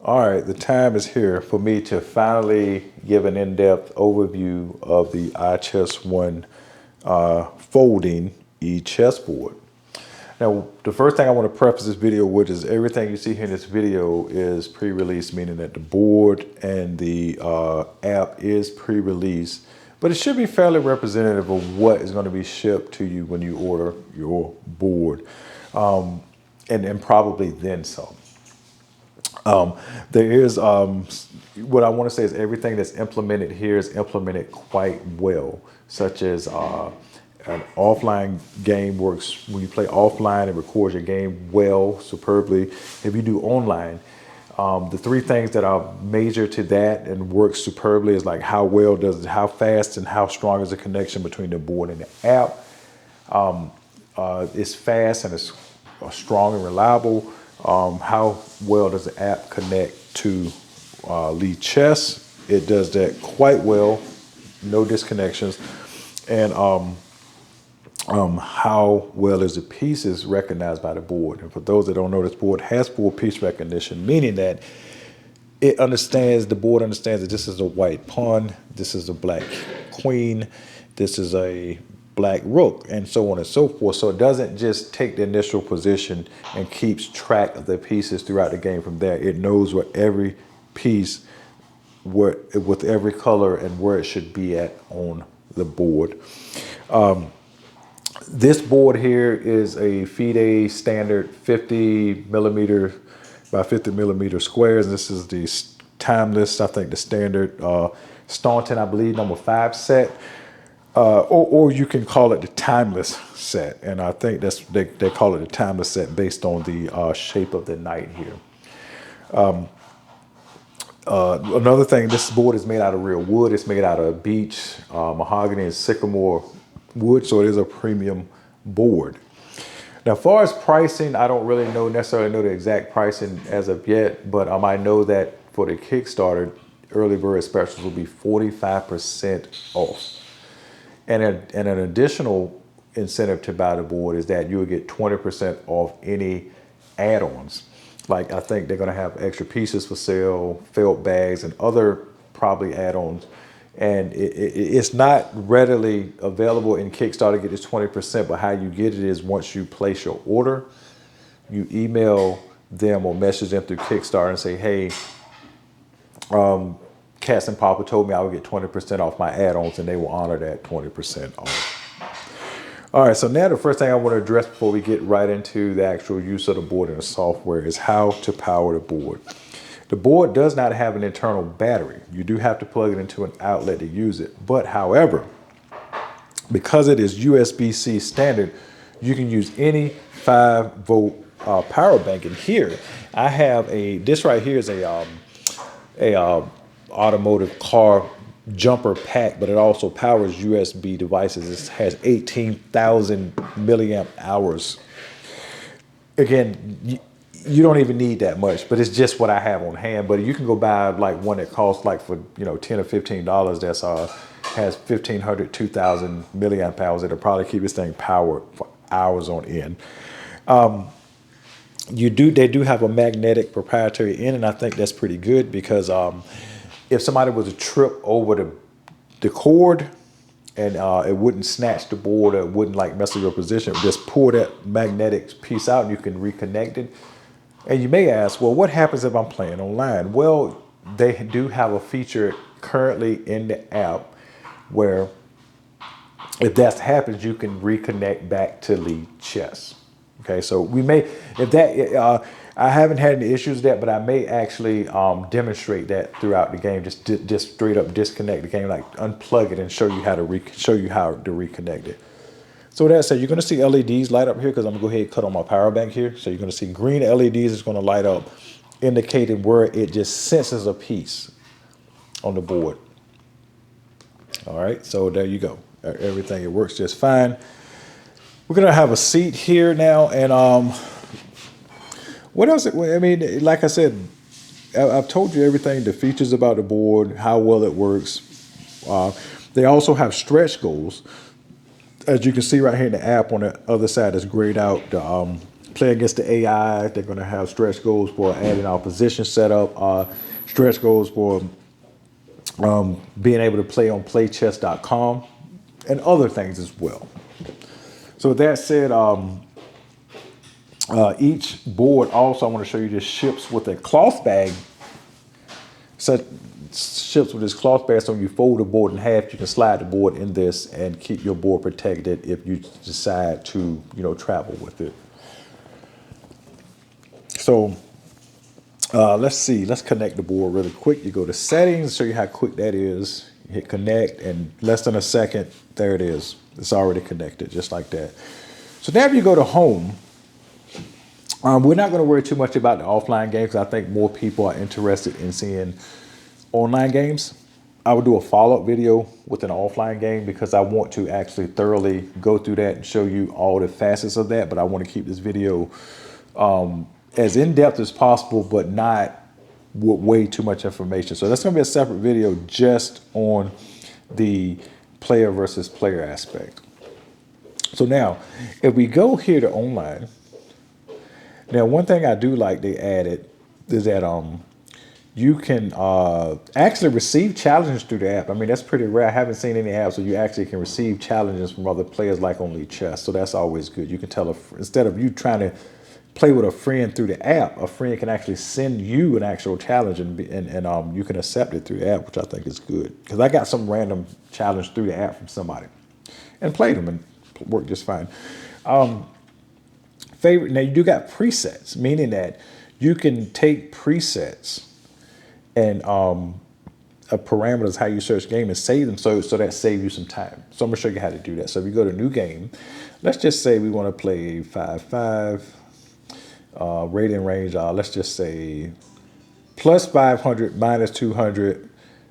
All right, the time is here for me to finally give an in-depth overview of the iChessONE folding e-chessboard. Now, the first thing I want to preface this video with is everything you see here in this video is pre-release, meaning that the board and the app is pre-release, but it should be fairly representative of what is going to be shipped to you when you order your board, and probably then some. There is, what I want to say is everything that's implemented here is implemented quite well, such as an offline game works. When you play offline, it records your game well, superbly. If you do online, the three things that are major to that and work superbly is like how well does it, how fast and how strong is the connection between the board and the app. It's fast and it's strong and reliable. How well does the app connect to Lichess? It does that quite well, no disconnections. And how well is the pieces recognized by the board? And for those that don't know, this board has full piece recognition, meaning that it understands, the board understands that this is a white pawn, this is a black queen, this is a black rook, and so on and so forth. So it doesn't just take the initial position and keeps track of the pieces throughout the game from there. It knows what every piece, with every color and where it should be at on the board. This board here is a FIDE standard 50 millimeter by 50 millimeter squares. This is the timeless, I think the standard Staunton, I believe, number 5 set. Or you can call it the timeless set, and I think that's they call it the timeless set based on the shape of the knight here. Another thing, this board is made out of real wood. It's made out of beech, mahogany, and sycamore wood, so it is a premium board. Now, as far as pricing, I don't really necessarily know the exact pricing as of yet, but I know that for the Kickstarter, early bird specials will be 45% off. And an additional incentive to buy the board is that you will get 20% off any add-ons. Like, I think they're going to have extra pieces for sale, felt bags, and other probably add-ons. And it's not readily available in Kickstarter to get this 20%, but how you get it is once you place your order, you email them or message them through Kickstarter and say, hey, Cass and Papa told me I would get 20% off my add-ons, and they will honor that 20% off. All right, so now the first thing I want to address before we get right into the actual use of the board and the software is how to power the board. The board does not have an internal battery. You do have to plug it into an outlet to use it. But however, because it is USB-C standard, you can use any 5-volt power bank. And here I have this right here is a automotive car jumper pack, but it also powers USB devices. It has 18,000 milliamp hours. Again, you don't even need that much, but it's just what I have on hand. But you can go buy like one that costs like for $10 or $15 that's has 1,500, 2,000 milliamp hours. It'll probably keep this thing powered for hours on end. They do have a magnetic proprietary end, and I think that's pretty good because if somebody was to trip over the cord and it wouldn't snatch the board, or it wouldn't like mess with your position, just pull that magnetic piece out and you can reconnect it. And you may ask, well, what happens if I'm playing online? Well, they do have a feature currently in the app where if that happens, you can reconnect back to Lichess. Okay, so we may, if that, I haven't had any issues with that, but I may actually demonstrate that throughout the game. Just straight up disconnect the game, like unplug it and show you how to reconnect it. So with that said, you're going to see LEDs light up here because I'm going to go ahead and cut on my power bank here. So you're going to see green LEDs is going to light up, indicating where it just senses a piece on the board. All right, so there you go. Everything, it works just fine. We're going to have a seat here now, and what else? I mean, like I said, I've told you everything, the features about the board, how well it works. They also have stretch goals. As you can see right here in the app on the other side, it's grayed out. play against the AI. They're going to have stretch goals for adding our position setup, stretch goals for being able to play on playchess.com and other things as well. So with that said, each board also, I want to show you, this ships with a cloth bag. Ships with this cloth bag, so when you fold the board in half, you can slide the board in this and keep your board protected if you decide to, travel with it. So let's see, let's connect the board really quick. You go to settings, show you how quick that is. You hit connect, and less than a second, there it is. It's already connected, just like that. So now if you go to home, we're not going to worry too much about the offline games. I think more people are interested in seeing online games. I would do a follow-up video with an offline game because I want to actually thoroughly go through that and show you all the facets of that. But I want to keep this video as in-depth as possible, but not with way too much information. So that's going to be a separate video just on the player versus player aspect. So now, if we go here to online, now one thing I do like they added is that you can actually receive challenges through the app. I mean, that's pretty rare. I haven't seen any apps where you actually can receive challenges from other players like on Lichess. So that's always good. You can tell, instead of you trying to play with a friend through the app, a friend can actually send you an actual challenge, and you can accept it through the app, which I think is good. Because I got some random challenge through the app from somebody and played them and worked just fine. Favorite, now you do got presets, meaning that you can take presets and parameters, how you search game, and save them so that saves you some time. So I'm gonna show you how to do that. So if you go to new game, let's just say we want to play 5-5, rating range, let's just say plus 500, minus 200.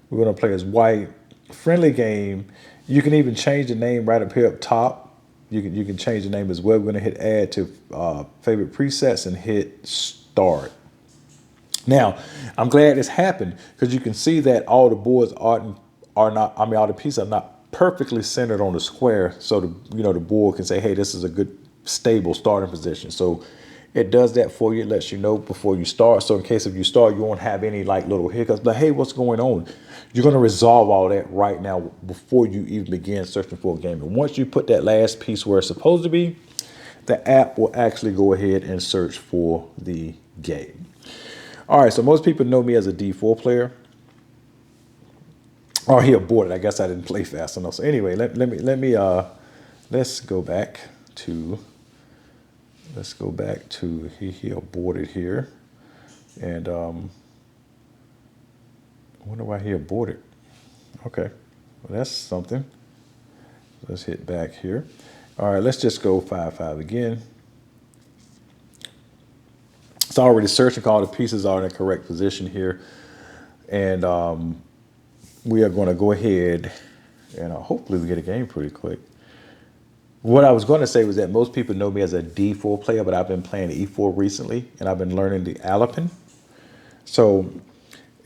We're gonna play as white, friendly game. You can even change the name right up here up top. You can change the name as well. We're gonna hit add to favorite presets and hit start. Now, I'm glad this happened because you can see that all the boards are not, I mean, all the pieces are not perfectly centered on the square. So the board can say, hey, this is a good stable starting position. So it does that for you. It lets you know before you start. So in case if you start, you won't have any like little hiccups. But hey, what's going on? You're going to resolve all that right now before you even begin searching for a game. And once you put that last piece where it's supposed to be, the app will actually go ahead and search for the game. All right, so most people know me as a D4 player. Oh, he aborted. I guess I didn't play fast enough. So anyway, let's go back to he aborted here, and I wonder why he aborted. Okay, well that's something. Let's hit back here. All right, let's just go 5-5 again. It's already searching, all the pieces are in the correct position here. And we are going to go ahead and hopefully we get a game pretty quick. What I was going to say was that most people know me as a D4 player, but I've been playing E4 recently, and I've been learning the Alapin. So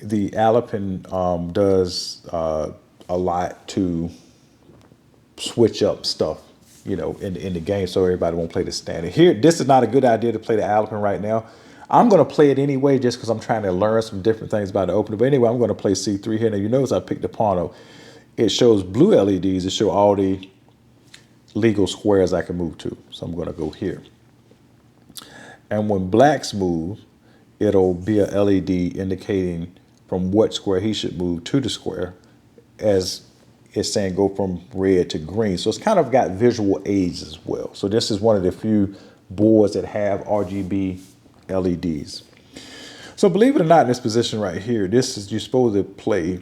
the Alapin does a lot to switch up stuff, in the game, so everybody won't play the standard. Here, this is not a good idea to play the Alapin right now. I'm going to play it anyway just because I'm trying to learn some different things about the opener. But anyway, I'm going to play C3 here. Now, you notice I picked the pawn. It shows blue LEDs. It shows all the legal squares I can move to. So I'm going to go here. And when blacks move, it'll be a LED indicating from what square he should move to the square, as it's saying go from red to green. So it's kind of got visual aids as well. So this is one of the few boards that have RGB LEDs. So believe it or not, in this position right here, this is, you're supposed to play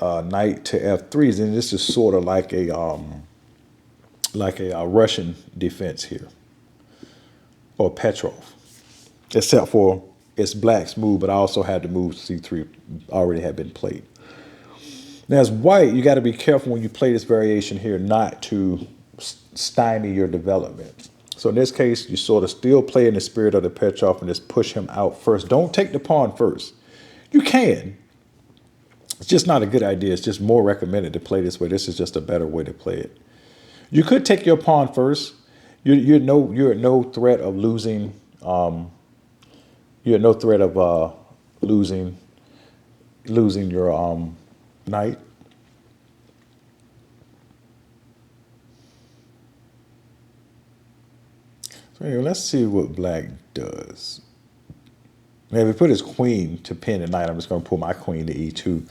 knight to F3s, and this is sort of like a Russian defense here, or Petrov, except for it's black's move, but I also had to move C3 already had been played. Now as white, you got to be careful when you play this variation here not to stymie your development. So in this case, you sort of still play in the spirit of the Petrov and just push him out first. Don't take the pawn first. You can. It's just not a good idea. It's just more recommended to play this way. This is just a better way to play it. You could take your pawn first you're at no threat of losing. You're at no threat of losing your knight. So anyway, let's see what black does. Now, if he put his queen to pin the knight, I'm just going to pull my queen to e2.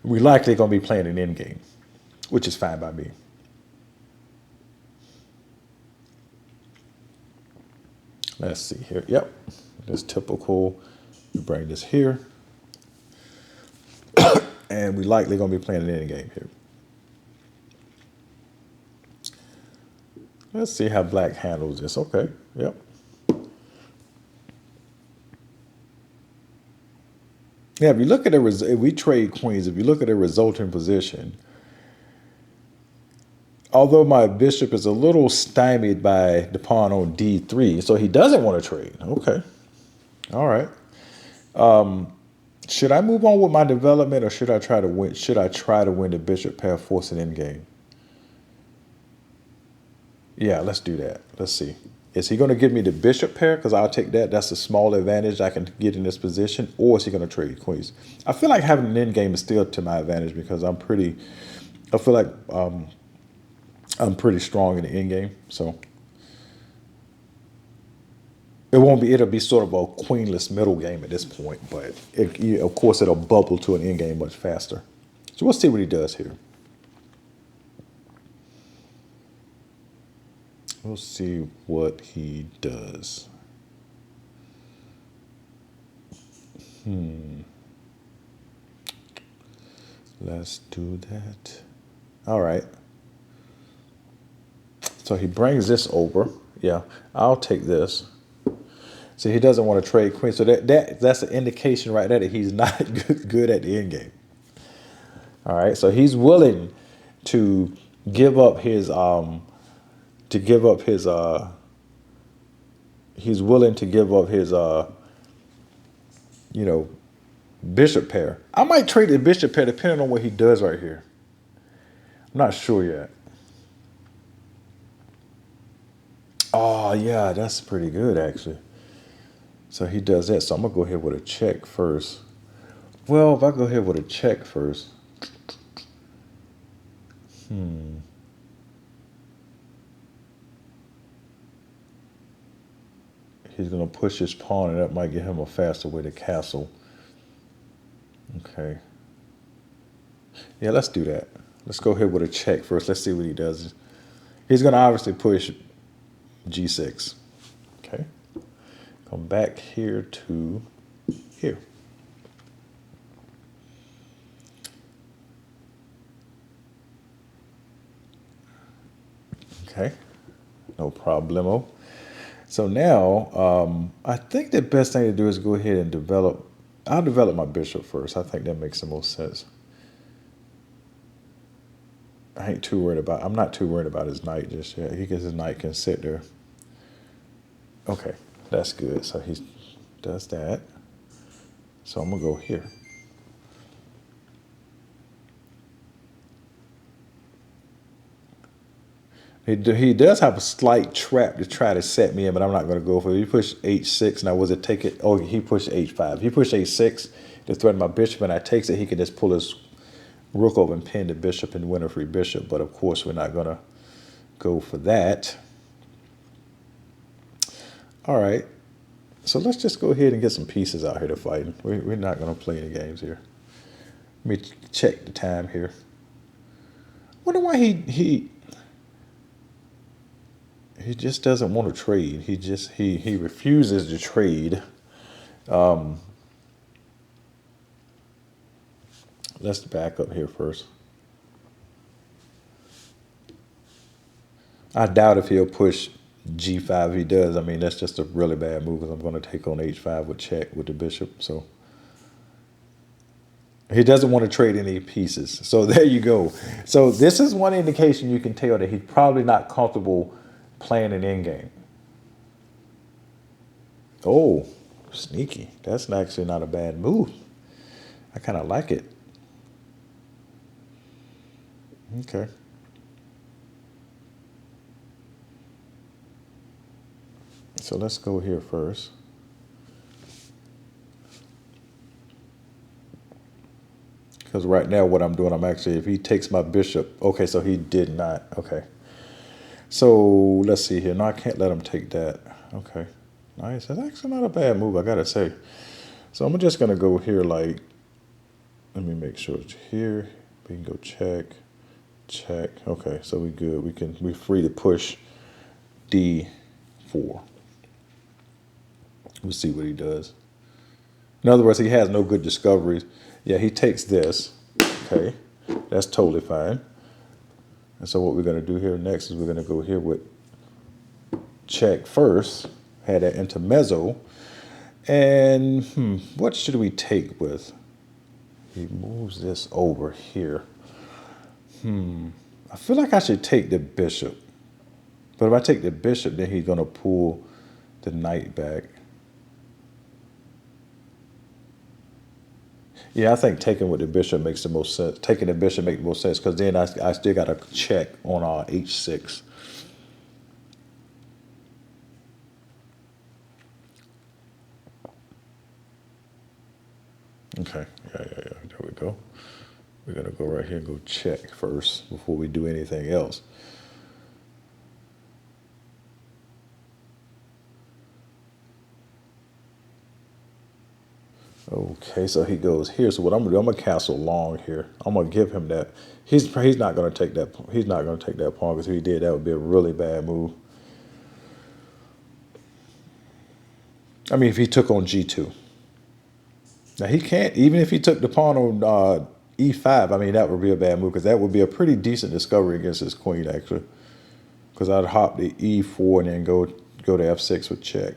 We're likely going to be playing an endgame, which is fine by me. Let's see here. Yep, that's typical. We bring this here. And we're likely going to be playing an endgame here. Let's see how black handles this. Okay, yep. Yeah, if you look at if we trade queens, if you look at the resulting position, although my bishop is a little stymied by the pawn on d3, so he doesn't want to trade. Okay, all right. Should I move on with my development, or should I try to win? Should I try to win the bishop pair, force an endgame? Yeah, let's do that. Let's see. Is he going to give me the bishop pair? Because I'll take that. That's a small advantage I can get in this position. Or is he going to trade queens? I feel like having an endgame is still to my advantage because I feel like I'm pretty strong in the endgame. So it'll be sort of a queenless middle game at this point. But of course, it'll bubble to an endgame much faster. So we'll see what he does here. We'll see what he does. Let's do that. All right. So he brings this over. Yeah, I'll take this. So he doesn't want to trade queen. So that's an indication right there that he's not good at the end game. All right. So he's willing to give up his he's willing to give up his bishop pair. I might trade the bishop pair depending on what he does right here. I'm not sure yet. Oh yeah, that's pretty good actually. So he does that. So I'm gonna go ahead with a check first. Well, if I go ahead with a check first. He's going to push his pawn, and that might give him a faster way to castle. Okay. Yeah, let's do that. Let's go ahead with a check first. Let's see what he does. He's going to obviously push g6. Okay. Come back here to here. Okay. No problemo. So now, I think the best thing to do is go ahead and I'll develop my bishop first. I think that makes the most sense. I'm not too worried about his knight just yet. His knight can sit there. Okay, that's good. So he does that. So I'm gonna go here. He does have a slight trap to try to set me in, but I'm not going to go for it. He pushed h6, and I was to take it. Oh, he pushed h5. He pushed h6 to threaten my bishop, and I takes it. He could just pull his rook over and pin the bishop and win a free bishop. But of course, we're not going to go for that. All right. So let's just go ahead and get some pieces out here to fight. We're not going to play any games here. Let me check the time here. I wonder why he just doesn't want to trade. He refuses to trade. Let's back up here first. I doubt if he'll push g5. If he does, I mean, that's just a really bad move because I'm going to take on h5 with check with the bishop. So he doesn't want to trade any pieces. So there you go. So this is one indication you can tell that he's probably not comfortable playing an endgame. Oh, sneaky. That's actually not a bad move. I kind of like it. Okay. So let's go here first. Because right now what I'm doing, I'm actually, if he takes my bishop, okay, so he did not, okay. So let's see here. No, I can't let him take that. Okay, nice. That's actually not a bad move, I gotta say. So I'm just gonna go here like, let me make sure it's here. We can go check, check. Okay, so we good. We're free to push D4. We'll see what he does. In other words, he has no good discoveries. Yeah, he takes this. Okay, that's totally fine. And so what we're going to do here next is we're going to go here with check first. Had that intermezzo. And what should we take with? He moves this over here. I feel like I should take the bishop. But if I take the bishop, then he's going to pull the knight back. Yeah, I think taking with the bishop makes the most sense. Taking the bishop makes the most sense because then I still got to check on our h6. Okay, yeah. There we go. We're going to go right here and go check first before we do anything else. Okay, so he goes here. So what I'm gonna do, I'm gonna castle long here. I'm gonna give him that. He's not gonna take that. He's not gonna take that pawn because if he did, that would be a really bad move. I mean, if he took on G2. Now he can't. Even if he took the pawn on E5, I mean that would be a bad move because that would be a pretty decent discovery against his queen actually. Because I'd hop the E4 and then go to F6 with check.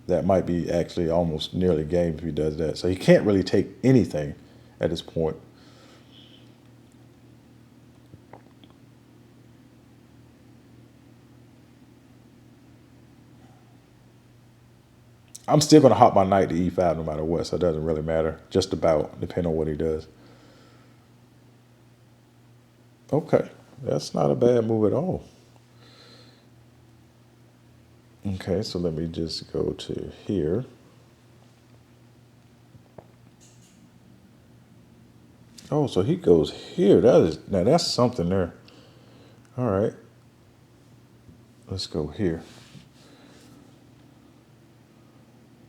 That might be actually almost nearly game if he does that. So he can't really take anything at this point. I'm still going to hop my knight to E5 no matter what, so it doesn't really matter. Just about, depending on what he does. Okay, that's not a bad move at all. Okay, so let me just go to here. Oh, so he goes here. Now that's something there. All right. Let's go here.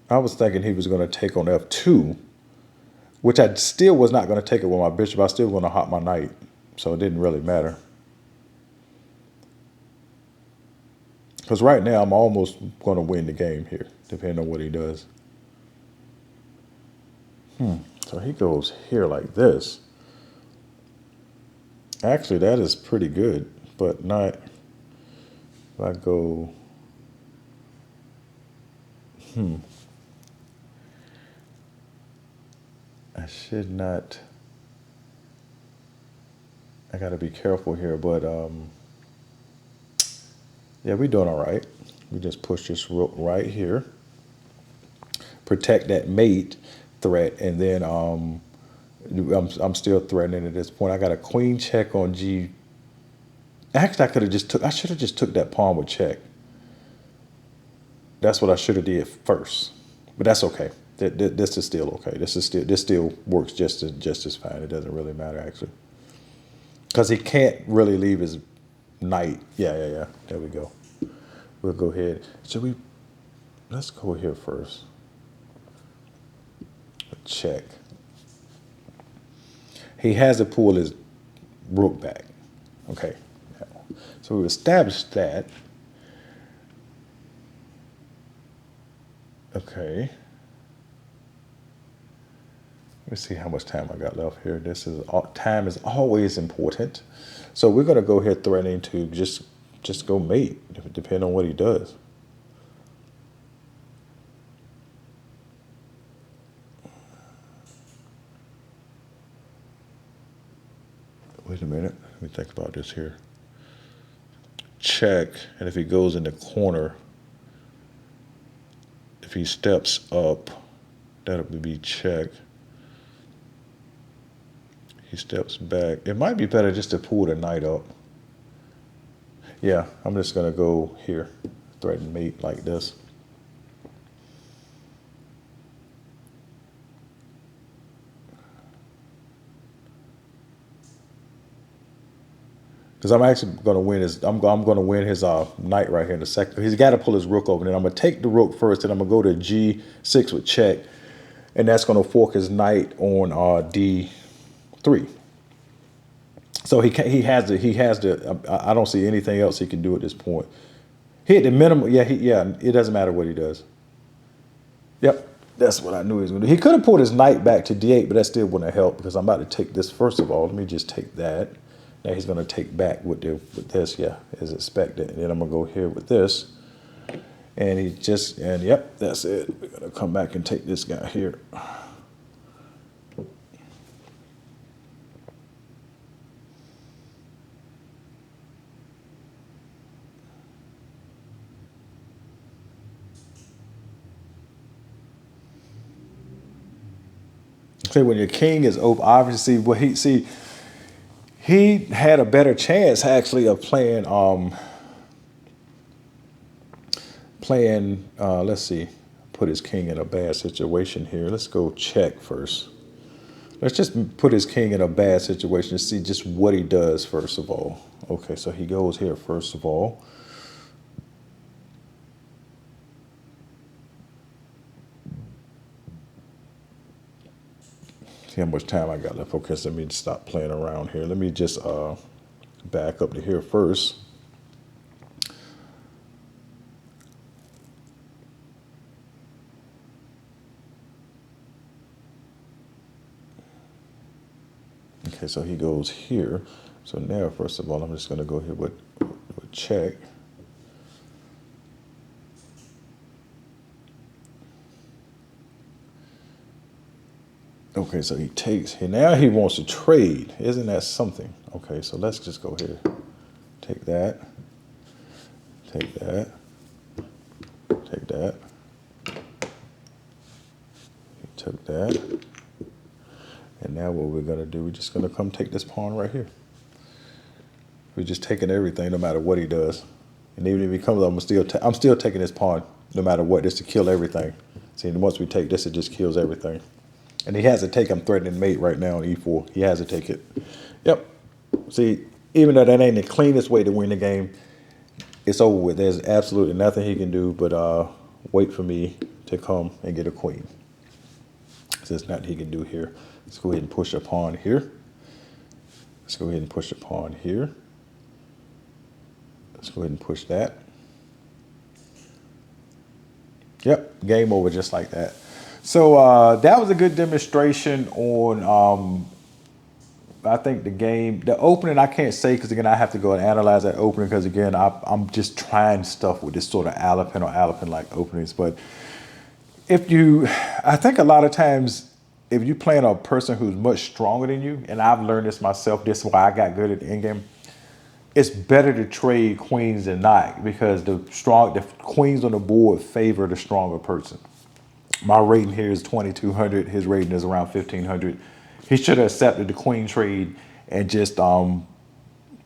I was thinking he was going to take on F2, which I still was not going to take it with my bishop. I still going to hop my knight, so it didn't really matter. Because right now, I'm almost going to win the game here, depending on what he does. So he goes here like this. Actually, that is pretty good, but not if I go... I should not... I got to be careful here, but... yeah, we're doing all right. We just push this rook right here. Protect that mate threat, and then I'm still threatening at this point. I got a queen check on G. Actually, I should have just took that pawn with check. That's what I should have did first. But that's okay. This is still okay. This still works just as fine. It doesn't really matter actually. Because he can't really leave his knight. Yeah. There we go. We'll go ahead. Let's go here first. Check. He has to pull his rook back. Okay. So we established that. Okay. Let me see how much time I got left here. Time is always important. So we're gonna go ahead threatening to just go mate, depending on what he does. Wait a minute, let me think about this here. Check, and if he goes in the corner, if he steps up, that'll be check. He steps back. It might be better just to pull the knight up. Yeah, I'm just gonna go here, threaten mate like this. Because I'm actually going to win his. I'm going to win his knight right here in a second. He's got to pull his rook over, and then I'm going to take the rook first, and I'm going to go to G6 with check, and that's going to fork his knight on D3. So he has the. I don't see anything else he can do at this point. He hit the minimum. Yeah, it doesn't matter what he does. Yep, that's what I knew he was going to do. He could have pulled his knight back to D8, but that still wouldn't have helped because I'm about to take this first of all. Let me just take that. Now he's going to take back with this, yeah, as expected. And then I'm going to go here with this. And yep, that's it. We're going to come back and take this guy here. See, when your king is open, obviously, he had a better chance actually of playing let's see, put his king in a bad situation here. Let's go check first. Let's just put his king in a bad situation to see just what he does first of all. Okay, so he goes here first of all. See how much time I got left. Okay, so let me stop playing around here. Let me just back up to here first. Okay, so he goes here. So now, first of all, I'm just going to go here with check. Okay, so he takes here. Now he wants to trade. Isn't that something? Okay, so let's just go here. Take that. Take that. Take that. He took that. And now what we're going to do, we're just going to come take this pawn right here. We're just taking everything no matter what he does. And even if he comes up, I'm still taking this pawn no matter what, just to kill everything. See, and once we take this, it just kills everything. And he has to take, I'm threatening mate right now on E4. He has to take it. Yep. See, even though that ain't the cleanest way to win the game, it's over with. There's absolutely nothing he can do but wait for me to come and get a queen. So there's nothing he can do here. Let's go ahead and push a pawn here. Let's go ahead and push a pawn here. Let's go ahead and push that. Yep, game over just like that. So that was a good demonstration on, I think the opening, I can't say because again, I have to go and analyze that opening because again, I'm just trying stuff with this sort of Alapin or Alapin-like openings. But I think a lot of times, if you're playing a person who's much stronger than you, and I've learned this myself, this is why I got good at the endgame, it's better to trade queens than not because the queens on the board favor the stronger person. My rating here is 2,200. His rating is around 1,500. He should have accepted the queen trade and just, hope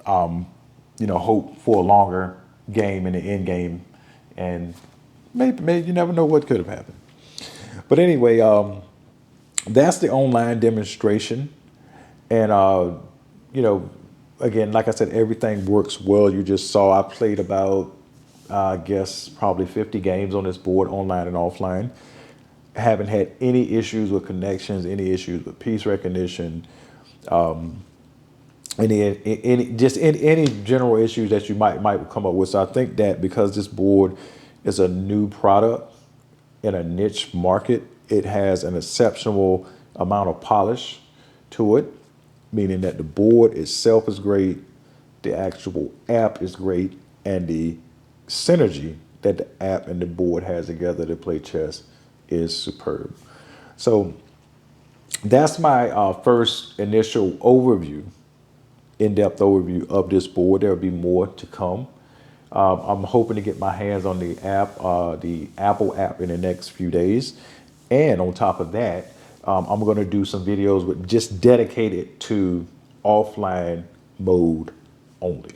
for a longer game in the end game. And maybe you never know what could have happened. But anyway, that's the online demonstration. And, again, like I said, everything works well. You just saw I played about, I guess, probably 50 games on this board, online and offline. Haven't had any issues with connections, any issues with piece recognition, any general issues that you might come up with. So I think that because this board is a new product in a niche market, it has an exceptional amount of polish to it, meaning that the board itself is great, the actual app is great, and the synergy that the app and the board has together to play chess is superb. So that's my first initial overview, in-depth overview of this board. There'll be more to come. I'm hoping to get my hands on the app, the Apple app in the next few days. And on top of that, I'm going to do some videos with just dedicated to offline mode only.